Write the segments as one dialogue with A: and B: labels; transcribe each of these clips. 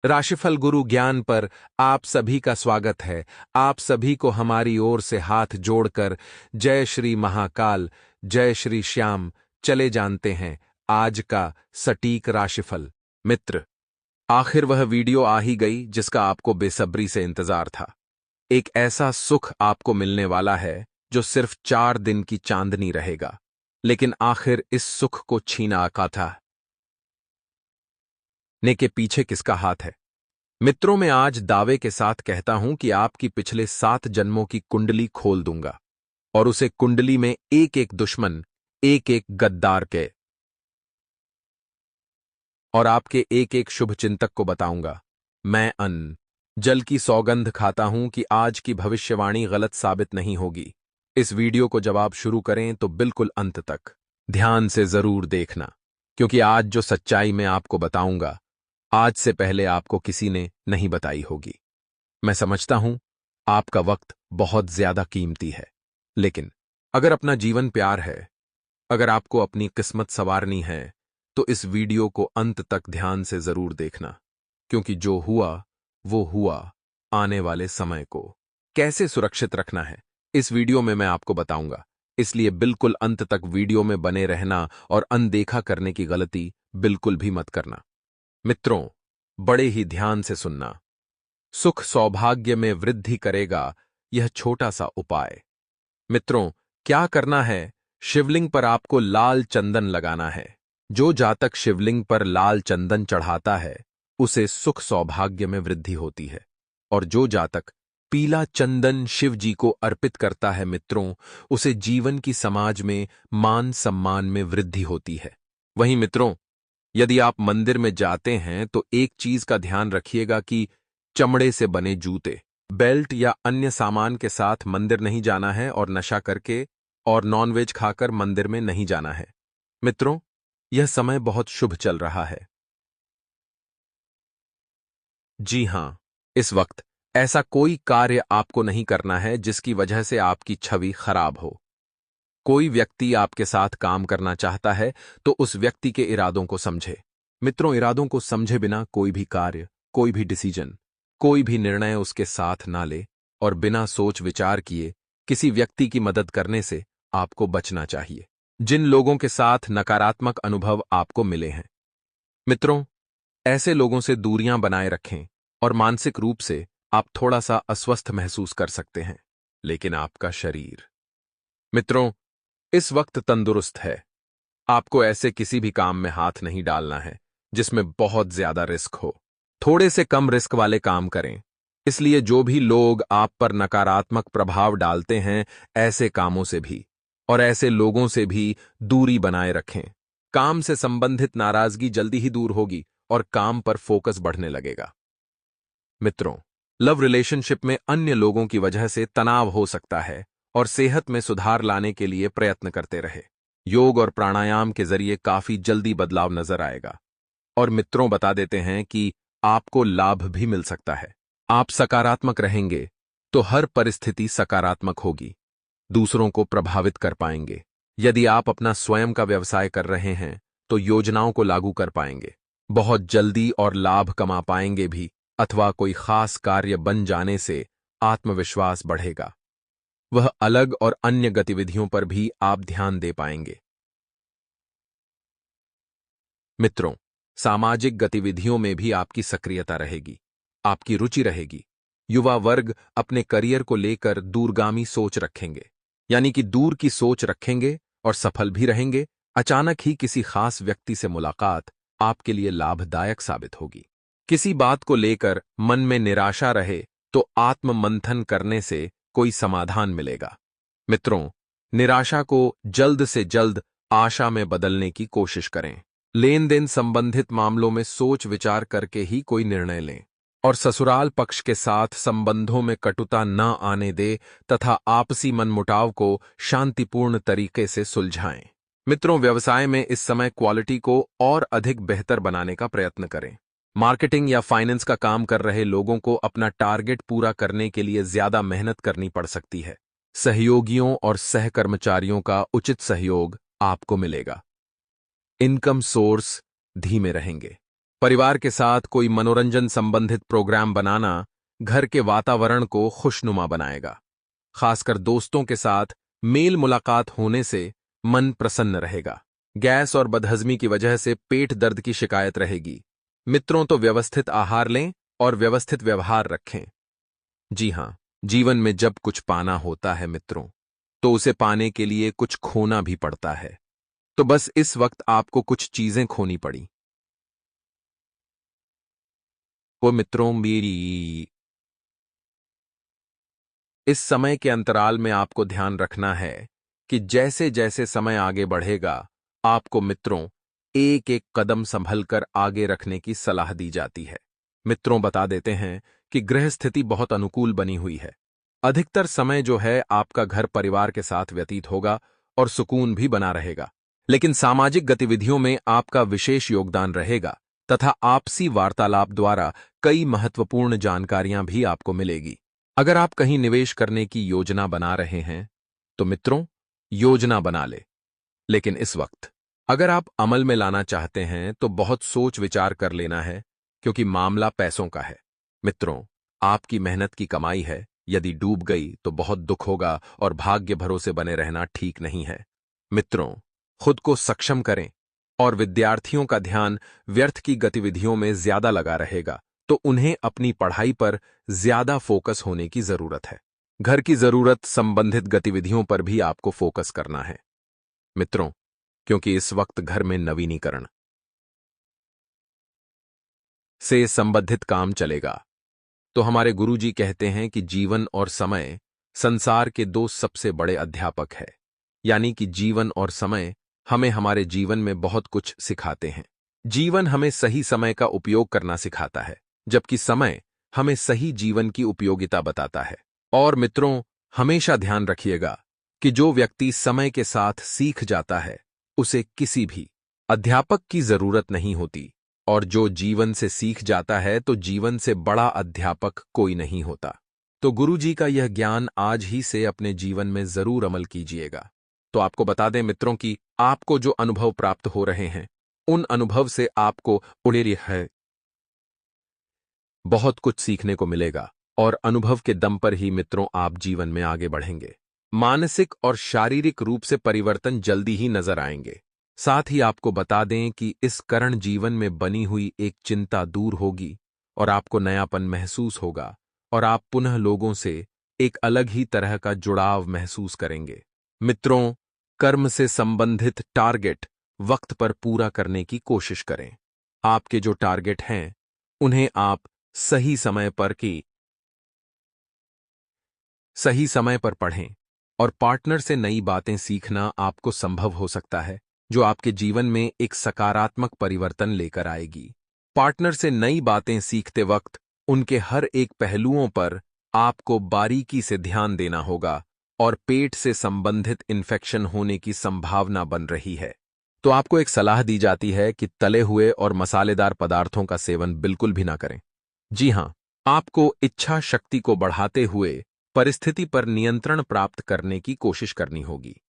A: राशिफल गुरु ज्ञान पर आप सभी का स्वागत है। आप सभी को हमारी ओर से हाथ जोड़कर जय श्री महाकाल, जय श्री श्याम। चले जानते हैं आज का सटीक राशिफल। मित्र, आखिर वह वीडियो आ ही गई जिसका आपको बेसब्री से इंतजार था। एक ऐसा सुख आपको मिलने वाला है जो सिर्फ 4 दिन की चांदनी रहेगा, लेकिन आखिर इस सुख को छीना आका था ने के पीछे किसका हाथ है? मित्रों, मैं आज दावे के साथ कहता हूं कि आपकी पिछले 7 जन्मों की कुंडली खोल दूंगा और उसे कुंडली में एक एक दुश्मन, एक एक गद्दार के और आपके एक एक शुभ चिंतक को बताऊंगा। मैं अन्न जल की सौगंध खाता हूं कि आज की भविष्यवाणी गलत साबित नहीं होगी। इस वीडियो को जब आप शुरू करें तो बिल्कुल अंत तक ध्यान से जरूर देखना, क्योंकि आज जो सच्चाई मैं आपको बताऊंगा आज से पहले आपको किसी ने नहीं बताई होगी। मैं समझता हूं आपका वक्त बहुत ज्यादा कीमती है, लेकिन अगर अपना जीवन प्यार है, अगर आपको अपनी किस्मत संवारनी है, तो इस वीडियो को अंत तक ध्यान से जरूर देखना, क्योंकि जो हुआ वो हुआ। आने वाले समय को कैसे सुरक्षित रखना है इस वीडियो में मैं आपको बताऊंगा, इसलिए बिल्कुल अंत तक वीडियो में बने रहना और अनदेखा करने की गलती बिल्कुल भी मत करना। मित्रों, बड़े ही ध्यान से सुनना। सुख सौभाग्य में वृद्धि करेगा यह छोटा सा उपाय। मित्रों, क्या करना है? शिवलिंग पर आपको लाल चंदन लगाना है। जो जातक शिवलिंग पर लाल चंदन चढ़ाता है उसे सुख सौभाग्य में वृद्धि होती है, और जो जातक पीला चंदन शिव जी को अर्पित करता है मित्रों, उसे जीवन की समाज में मान सम्मान में वृद्धि होती है। वहीं मित्रों, यदि आप मंदिर में जाते हैं तो एक चीज का ध्यान रखिएगा कि चमड़े से बने जूते, बेल्ट या अन्य सामान के साथ मंदिर नहीं जाना है और नशा करके और नॉनवेज खाकर मंदिर में नहीं जाना है। मित्रों, यह समय बहुत शुभ चल रहा है। जी हां, इस वक्त ऐसा कोई कार्य आपको नहीं करना है जिसकी वजह से आपकी छवि खराब हो। कोई व्यक्ति आपके साथ काम करना चाहता है तो उस व्यक्ति के इरादों को समझे। मित्रों, इरादों को समझे बिना कोई भी कार्य, कोई भी डिसीजन, कोई भी निर्णय उसके साथ ना ले, और बिना सोच विचार किए किसी व्यक्ति की मदद करने से आपको बचना चाहिए जिन लोगों के साथ नकारात्मक अनुभव आपको मिले हैं। मित्रों, ऐसे लोगों से दूरियां बनाए रखें, और मानसिक रूप से आप थोड़ा सा अस्वस्थ महसूस कर सकते हैं, लेकिन आपका शरीर मित्रों इस वक्त तंदुरुस्त है। आपको ऐसे किसी भी काम में हाथ नहीं डालना है जिसमें बहुत ज्यादा रिस्क हो। थोड़े से कम रिस्क वाले काम करें। इसलिए जो भी लोग आप पर नकारात्मक प्रभाव डालते हैं, ऐसे कामों से भी और ऐसे लोगों से भी दूरी बनाए रखें। काम से संबंधित नाराजगी जल्दी ही दूर होगी और काम पर फोकस बढ़ने लगेगा। मित्रों, लव रिलेशनशिप में अन्य लोगों की वजह से तनाव हो सकता है, और सेहत में सुधार लाने के लिए प्रयत्न करते रहे। योग और प्राणायाम के जरिए काफी जल्दी बदलाव नजर आएगा। और मित्रों, बता देते हैं कि आपको लाभ भी मिल सकता है। आप सकारात्मक रहेंगे तो हर परिस्थिति सकारात्मक होगी, दूसरों को प्रभावित कर पाएंगे। यदि आप अपना स्वयं का व्यवसाय कर रहे हैं तो योजनाओं को लागू कर पाएंगे, बहुत जल्दी और लाभ कमा पाएंगे भी, अथवा कोई खास कार्य बन जाने से आत्मविश्वास बढ़ेगा। वह अलग और अन्य गतिविधियों पर भी आप ध्यान दे पाएंगे। मित्रों, सामाजिक गतिविधियों में भी आपकी सक्रियता रहेगी, आपकी रुचि रहेगी। युवा वर्ग अपने करियर को लेकर दूरगामी सोच रखेंगे, यानी कि दूर की सोच रखेंगे और सफल भी रहेंगे। अचानक ही किसी खास व्यक्ति से मुलाकात आपके लिए लाभदायक साबित होगी। किसी बात को लेकर मन में निराशा रहे तो आत्म मंथन करने से कोई समाधान मिलेगा। मित्रों, निराशा को जल्द से जल्द आशा में बदलने की कोशिश करें। लेन देन संबंधित मामलों में सोच विचार करके ही कोई निर्णय लें, और ससुराल पक्ष के साथ संबंधों में कटुता न आने दे तथा आपसी मनमुटाव को शांतिपूर्ण तरीके से सुलझाएं। मित्रों, व्यवसाय में इस समय क्वालिटी को और अधिक बेहतर बनाने का प्रयत्न करें। मार्केटिंग या फाइनेंस का काम कर रहे लोगों को अपना टारगेट पूरा करने के लिए ज्यादा मेहनत करनी पड़ सकती है। सहयोगियों और सहकर्मचारियों का उचित सहयोग आपको मिलेगा। इनकम सोर्स धीमे रहेंगे। परिवार के साथ कोई मनोरंजन संबंधित प्रोग्राम बनाना घर के वातावरण को खुशनुमा बनाएगा। खासकर दोस्तों के साथ मेल मुलाकात होने से मन प्रसन्न रहेगा। गैस और बदहजमी की वजह से पेट दर्द की शिकायत रहेगी। मित्रों, तो व्यवस्थित आहार लें और व्यवस्थित व्यवहार रखें। जी हां, जीवन में जब कुछ पाना होता है मित्रों, तो उसे पाने के लिए कुछ खोना भी पड़ता है। तो बस इस वक्त आपको कुछ चीजें खोनी पड़ी। वो मित्रों, मेरी इस समय के अंतराल में आपको ध्यान रखना है कि जैसे जैसे समय आगे बढ़ेगा, आपको मित्रों एक एक कदम संभल कर आगे रखने की सलाह दी जाती है। मित्रों, बता देते हैं कि गृह स्थिति बहुत अनुकूल बनी हुई है। अधिकतर समय जो है आपका घर परिवार के साथ व्यतीत होगा और सुकून भी बना रहेगा। लेकिन सामाजिक गतिविधियों में आपका विशेष योगदान रहेगा तथा आपसी वार्तालाप द्वारा कई महत्वपूर्ण जानकारियां भी आपको मिलेगी। अगर आप कहीं निवेश करने की योजना बना रहे हैं, तो मित्रों योजना बना ले। लेकिन इस वक्त अगर आप अमल में लाना चाहते हैं तो बहुत सोच विचार कर लेना है, क्योंकि मामला पैसों का है। मित्रों, आपकी मेहनत की कमाई है, यदि डूब गई तो बहुत दुख होगा और भाग्य भरोसे बने रहना ठीक नहीं है। मित्रों, खुद को सक्षम करें और विद्यार्थियों का ध्यान व्यर्थ की गतिविधियों में ज्यादा लगा रहेगा, तो उन्हें अपनी पढ़ाई पर ज्यादा फोकस होने की जरूरत है। घर की जरूरत संबंधित गतिविधियों पर भी आपको फोकस करना है मित्रों, क्योंकि इस वक्त घर में नवीनीकरण से संबंधित काम चलेगा। तो हमारे गुरुजी कहते हैं कि जीवन और समय संसार के दो सबसे बड़े अध्यापक है। यानी कि जीवन और समय हमें हमारे जीवन में बहुत कुछ सिखाते हैं। जीवन हमें सही समय का उपयोग करना सिखाता है, जबकि समय हमें सही जीवन की उपयोगिता बताता है। और मित्रों, हमेशा ध्यान रखिएगा कि जो व्यक्ति समय के साथ सीख जाता है, उसे किसी भी अध्यापक की जरूरत नहीं होती, और जो जीवन से सीख जाता है तो जीवन से बड़ा अध्यापक कोई नहीं होता। तो गुरुजी का यह ज्ञान आज ही से अपने जीवन में जरूर अमल कीजिएगा। तो आपको बता दें मित्रों कि आपको जो अनुभव प्राप्त हो रहे हैं, उन अनुभव से आपको उड़ेरी है बहुत कुछ सीखने को मिलेगा, और अनुभव के दम पर ही मित्रों आप जीवन में आगे बढ़ेंगे। मानसिक और शारीरिक रूप से परिवर्तन जल्दी ही नजर आएंगे। साथ ही आपको बता दें कि इस करण जीवन में बनी हुई एक चिंता दूर होगी और आपको नयापन महसूस होगा, और आप पुनः लोगों से एक अलग ही तरह का जुड़ाव महसूस करेंगे। मित्रों, कर्म से संबंधित टारगेट वक्त पर पूरा करने की कोशिश करें। आपके जो टारगेट हैं, उन्हें आप सही समय पर पढ़ें, और पार्टनर से नई बातें सीखना आपको संभव हो सकता है, जो आपके जीवन में एक सकारात्मक परिवर्तन लेकर आएगी। पार्टनर से नई बातें सीखते वक्त उनके हर एक पहलुओं पर आपको बारीकी से ध्यान देना होगा, और पेट से संबंधित इन्फेक्शन होने की संभावना बन रही है। तो आपको एक सलाह दी जाती है कि तले हुए और मसालेदार पदार्थों का सेवन बिल्कुल भी ना करें। जी हां, आपको इच्छा शक्ति को बढ़ाते हुए परिस्थिति पर नियंत्रण प्राप्त करने की कोशिश करनी होगी।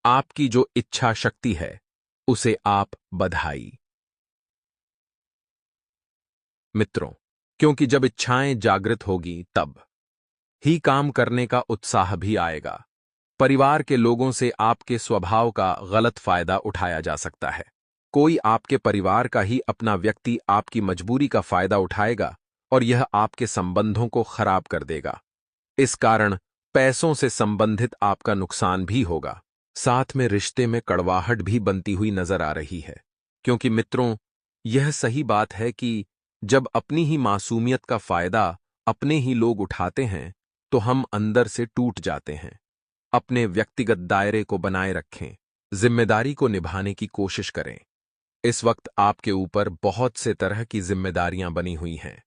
A: आपकी जो इच्छा शक्ति है, उसे आप बधाई मित्रों, क्योंकि जब इच्छाएं जागृत होगी तब ही काम करने का उत्साह भी आएगा। परिवार के लोगों से आपके स्वभाव का गलत फायदा उठाया जा सकता है। कोई आपके परिवार का ही अपना व्यक्ति आपकी मजबूरी का फायदा उठाएगा, और यह आपके संबंधों को खराब कर देगा। इस कारण पैसों से संबंधित आपका नुकसान भी होगा। साथ में रिश्ते में कड़वाहट भी बनती हुई नजर आ रही है, क्योंकि मित्रों, यह सही बात है कि जब अपनी ही मासूमियत का फायदा अपने ही लोग उठाते हैं, तो हम अंदर से टूट जाते हैं। अपने व्यक्तिगत दायरे को बनाए रखें, जिम्मेदारी को निभाने की कोशिश करें। इस वक्त आपके ऊपर बहुत से तरह की जिम्मेदारियां बनी हुई हैं।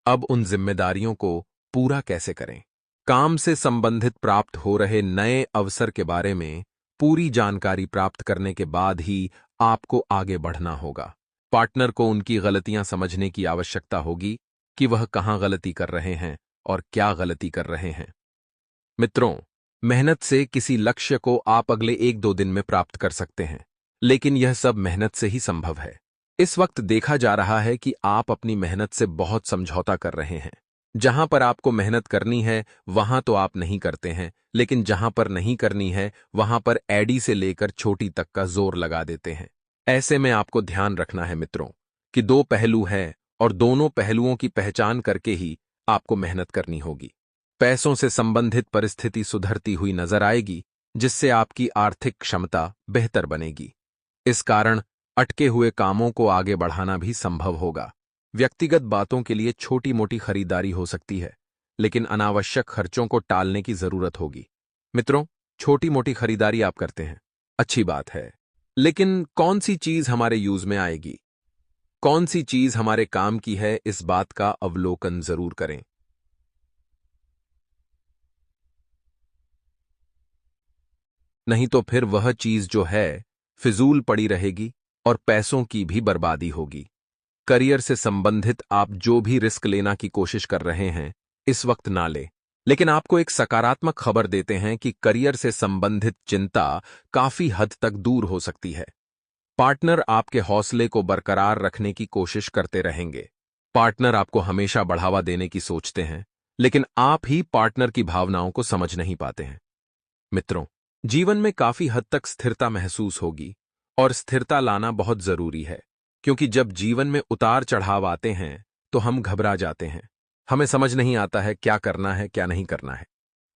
A: अब उन जिम्मेदारियों को पूरा कैसे करें? काम से संबंधित प्राप्त हो रहे नए अवसर के बारे में पूरी जानकारी प्राप्त करने के बाद ही आपको आगे बढ़ना होगा। पार्टनर को उनकी गलतियां समझने की आवश्यकता होगी कि वह कहां गलती कर रहे हैं और क्या गलती कर रहे हैं। मित्रों, मेहनत से किसी लक्ष्य को आप अगले 1-2 दिन में प्राप्त कर सकते हैं, लेकिन यह सब मेहनत से ही संभव है। इस वक्त देखा जा रहा है कि आप अपनी मेहनत से बहुत समझौता कर रहे हैं। जहां पर आपको मेहनत करनी है वहां तो आप नहीं करते हैं, लेकिन जहां पर नहीं करनी है वहां पर एडी से लेकर छोटी तक का जोर लगा देते हैं। ऐसे में आपको ध्यान रखना है मित्रों कि दो पहलू हैं और दोनों पहलुओं की पहचान करके ही आपको मेहनत करनी होगी। पैसों से संबंधित परिस्थिति सुधरती हुई नजर आएगी, जिससे आपकी आर्थिक क्षमता बेहतर बनेगी। इस कारण अटके हुए कामों को आगे बढ़ाना भी संभव होगा। व्यक्तिगत बातों के लिए छोटी मोटी खरीदारी हो सकती है, लेकिन अनावश्यक खर्चों को टालने की जरूरत होगी। मित्रों, छोटी मोटी खरीदारी आप करते हैं, अच्छी बात है, लेकिन कौन सी चीज हमारे यूज में आएगी, कौन सी चीज हमारे काम की है, इस बात का अवलोकन जरूर करें। नहीं तो फिर वह चीज जो है फिजूल पड़ी रहेगी और पैसों की भी बर्बादी होगी। करियर से संबंधित आप जो भी रिस्क लेना की कोशिश कर रहे हैं, इस वक्त ना ले। लेकिन आपको एक सकारात्मक खबर देते हैं कि करियर से संबंधित चिंता काफी हद तक दूर हो सकती है। पार्टनर आपके हौसले को बरकरार रखने की कोशिश करते रहेंगे। पार्टनर आपको हमेशा बढ़ावा देने की सोचते हैं, लेकिन आप ही पार्टनर की भावनाओं को समझ नहीं पाते हैं। मित्रों, जीवन में काफी हद तक स्थिरता महसूस होगी और स्थिरता लाना बहुत जरूरी है, क्योंकि जब जीवन में उतार चढ़ाव आते हैं तो हम घबरा जाते हैं। हमें समझ नहीं आता है क्या करना है क्या नहीं करना है।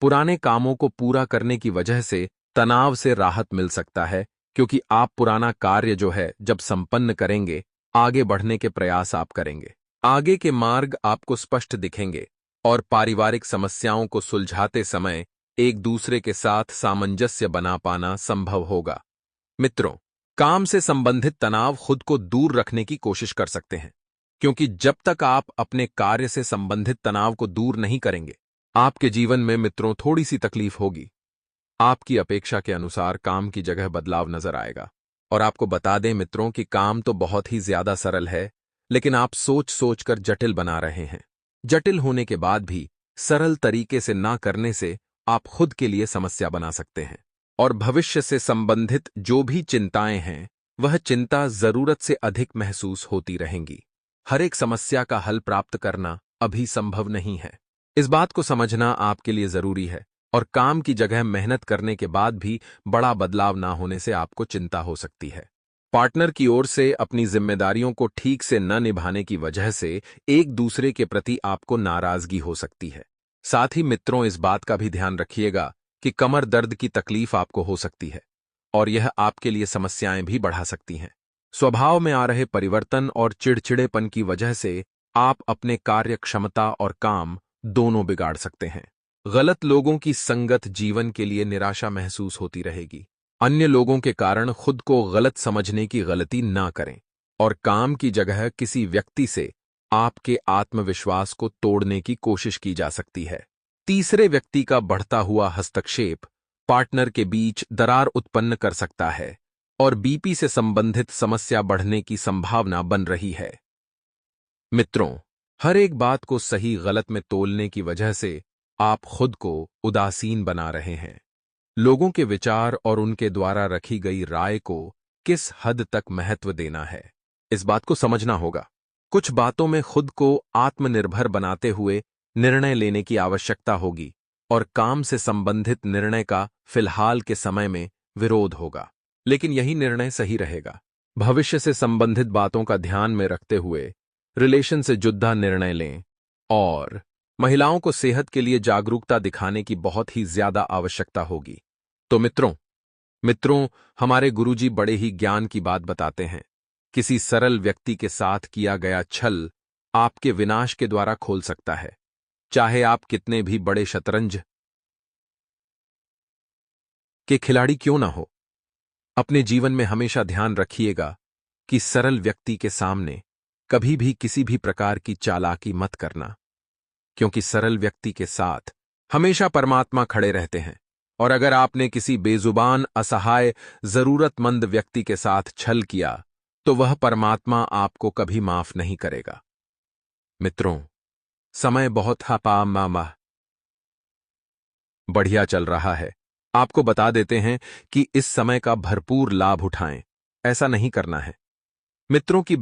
A: पुराने कामों को पूरा करने की वजह से तनाव से राहत मिल सकता है, क्योंकि आप पुराना कार्य जो है जब संपन्न करेंगे, आगे बढ़ने के प्रयास आप करेंगे। आगे के मार्ग आपको स्पष्ट दिखेंगे और पारिवारिक समस्याओं को सुलझाते समय एक दूसरे के साथ सामंजस्य बना पाना संभव होगा। मित्रों, काम से संबंधित तनाव खुद को दूर रखने की कोशिश कर सकते हैं, क्योंकि जब तक आप अपने कार्य से संबंधित तनाव को दूर नहीं करेंगे, आपके जीवन में मित्रों थोड़ी सी तकलीफ होगी। आपकी अपेक्षा के अनुसार काम की जगह बदलाव नजर आएगा। और आपको बता दें मित्रों कि काम तो बहुत ही ज्यादा सरल है, लेकिन आप सोच सोच कर जटिल बना रहे हैं। जटिल होने के बाद भी सरल तरीके से ना करने से आप खुद के लिए समस्या बना सकते हैं। और भविष्य से संबंधित जो भी चिंताएं हैं, वह चिंता जरूरत से अधिक महसूस होती रहेंगी। हर एक समस्या का हल प्राप्त करना अभी संभव नहीं है। इस बात को समझना आपके लिए जरूरी है। और काम की जगह मेहनत करने के बाद भी बड़ा बदलाव ना होने से आपको चिंता हो सकती है। पार्टनर की ओर से अपनी जिम्मेदारियों को ठीक से न निभाने की वजह से एक दूसरे के प्रति आपको नाराजगी हो सकती है। साथ ही मित्रों, इस बात का भी ध्यान रखिएगा कि कमर दर्द की तकलीफ आपको हो सकती है और यह आपके लिए समस्याएं भी बढ़ा सकती हैं। स्वभाव में आ रहे परिवर्तन और चिड़चिड़ेपन की वजह से आप अपने कार्य क्षमता और काम दोनों बिगाड़ सकते हैं। गलत लोगों की संगत जीवन के लिए निराशा महसूस होती रहेगी। अन्य लोगों के कारण खुद को गलत समझने की गलती ना करें और काम की जगह किसी व्यक्ति से आपके आत्मविश्वास को तोड़ने की कोशिश की जा सकती है। तीसरे व्यक्ति का बढ़ता हुआ हस्तक्षेप पार्टनर के बीच दरार उत्पन्न कर सकता है और बीपी से संबंधित समस्या बढ़ने की संभावना बन रही है। मित्रों, हर एक बात को सही गलत में तोलने की वजह से आप खुद को उदासीन बना रहे हैं। लोगों के विचार और उनके द्वारा रखी गई राय को किस हद तक महत्व देना है, इस बात को समझना होगा। कुछ बातों में खुद को आत्मनिर्भर बनाते हुए निर्णय लेने की आवश्यकता होगी और काम से संबंधित निर्णय का फिलहाल के समय में विरोध होगा, लेकिन यही निर्णय सही रहेगा। भविष्य से संबंधित बातों का ध्यान में रखते हुए रिलेशन से जुड़ा निर्णय लें। और महिलाओं को सेहत के लिए जागरूकता दिखाने की बहुत ही ज्यादा आवश्यकता होगी। तो मित्रों, हमारे गुरुजी बड़े ही ज्ञान की बात बताते हैं। किसी सरल व्यक्ति के साथ किया गया छल आपके विनाश के द्वारा खोल सकता है। चाहे आप कितने भी बड़े शतरंज के खिलाड़ी क्यों ना हो, अपने जीवन में हमेशा ध्यान रखिएगा कि सरल व्यक्ति के सामने कभी भी किसी भी प्रकार की चालाकी मत करना, क्योंकि सरल व्यक्ति के साथ हमेशा परमात्मा खड़े रहते हैं। और अगर आपने किसी बेजुबान, असहाय, जरूरतमंद व्यक्ति के साथ छल किया तो वह परमात्मा आपको कभी माफ नहीं करेगा। मित्रों, समय बहुत बढ़िया चल रहा है। आपको बता देते हैं कि इस समय का भरपूर लाभ उठाएं। ऐसा नहीं करना है। मित्रों की